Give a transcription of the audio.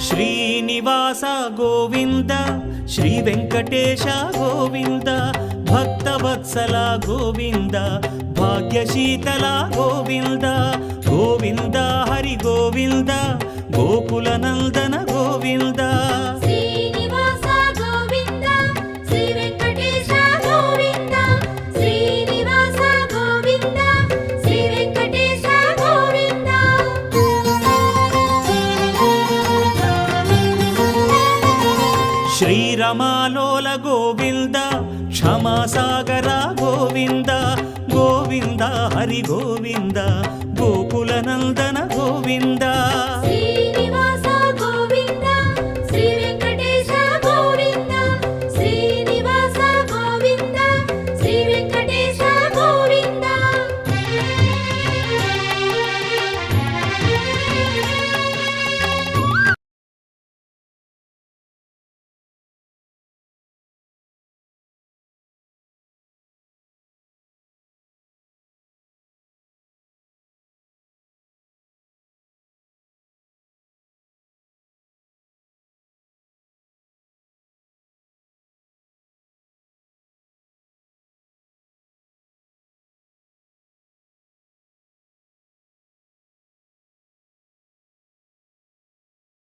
Srinivasa Govinda Shri Venkatesha Govinda Bhaktavatsala Govinda భాగ్యశీతల Govinda Govinda Hari Govinda Gokula Nandana Govinda Srinivasa Govinda Shri Venkatesha Govinda Srinivasa Govinda Shri Venkatesha Govinda శ్రీరమాలోల Govinda క్షమాసాగర Govinda Govinda Hari Govinda Gokula Nandana Govinda